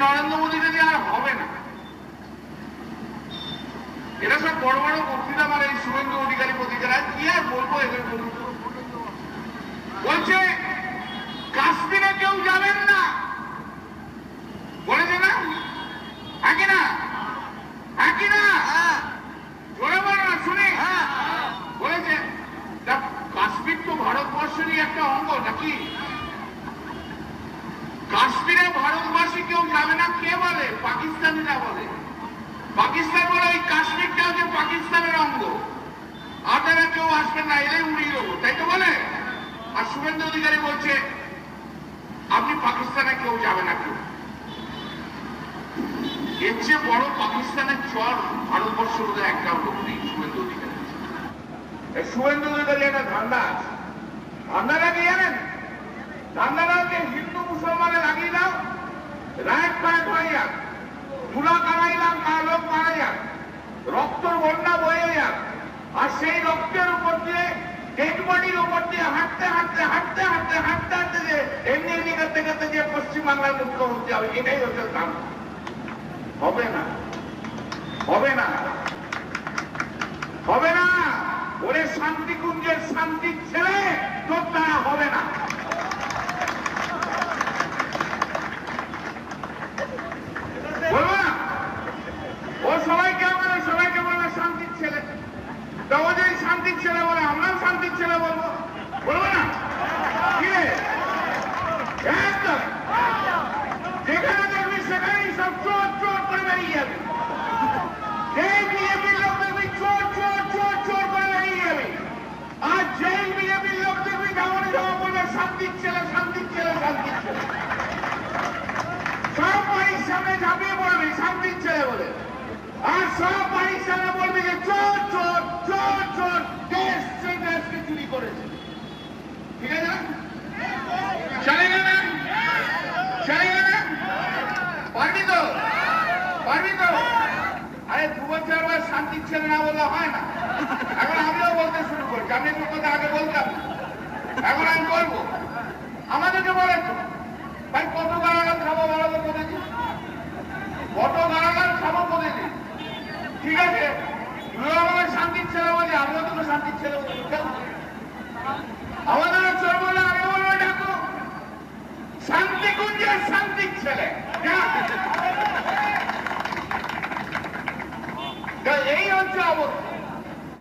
নরেন্দ্র মোদীকে দিয়ে আর হবে না। এরা সব বড় বড় বক্তৃতা মানে এই শুভেন্দু অধিকারী প্রতিকারা কি আর বলবো এদের বলছে কাশ্মীরে কেউ যাবেন না বলেছে না, আগে না আগে না জোরে বলো না শুনি বলেছে। কাশ্মীর তো ভারতবর্ষেরই একটা অঙ্গ নাকি? কাশ্মীরে ভারতবাসী কেউ যাবে না কে বলে? পাকিস্তানিরা বলে। পাকিস্তান বলে ওই কাশ্মীরটা হচ্ছে পাকিস্তানের অঙ্গ, আপনারা কেউ আসবেন না, এলে উড়িয়ে দেবো, তাই তো বলে। আর শুভেন্দু অধিকারী বলছে আপনি পাকিস্তানে কেউ যাবে না কেউ। এর চেয়ে বড় পাকিস্তানের চর ভারতবর্ষের মধ্যে একটাও লোক নেই। শুভেন্দু অধিকারী শুভেন্দু অধিকারী একটা ধান্দা আছে। ধান্দাটা কি জানেন? ধান্দাটা হচ্ছে হিন্দু মুসলমানে লাগিয়ে দাও, রায় ফায়াত হয়ে যাক, তুলা কামাইলাম লোক মারা যাক, রক্তর বন্যা বয়ে যাক, আর সেই রক্তের উপর দিয়ে ডেড বডির উপর দিয়ে হাঁটতে হাঁটতে হাঁটতে হাঁটতে হাঁটতে হাঁটতে যে এমনি এমনি করতে করতে যে পশ্চিমবাংলার মুখ্যমন্ত্রী হবে, এটাই হচ্ছে দাম। হবে না, হবে না, হবে না। ওরে শান্তিকুঞ্জের শান্তির ছেলে তোর দ্বারা হবে না। বলবো না ও সবাইকে আমাদের সবাইকে বলবে শান্তির ছেলে। তবে যদি শান্তির ছেলে বলে আমরাও শান্তির ছেলে বলবো, বলবো না? একদম যেখানে দেখবি সেখানেই সব চোর চোর করে বেরিয়ে যাবে। যেই বিজেপির লোক দেখবি চোর চোর চোর চোর করে বেরিয়ে যাবে। আর যেই বিজেপির লোক দেখবি যেমন জমা বলবে শান্তির ছেলে শান্তির ছেলে শান্তির ছেলে, সব বাড়ির সামনে ঝাঁপিয়ে পড়বে শান্তির ছেলে বলে। আর সব বাড়ির সামনে বলবে যে চোর চোর চোর চোর, দেশ সেই দেশকে চুরি করেছে। ঠিক আছে না? চলে না? চলে না? পারবি তো? পারবি তো? আরে 2 বছর আবার শান্তির ছেলে না বললে হয় না। এখন আমিও বলতে শুরু করছি। আমি একটু কথা আগে বলতাম, এখন আমি বলবো। আমাদেরকে বলে তো ভাই কত গালাগাল খাবো বলো তো প্রতিদিন, কত গালাগাল খাবো প্রতিদিন। ঠিক আছে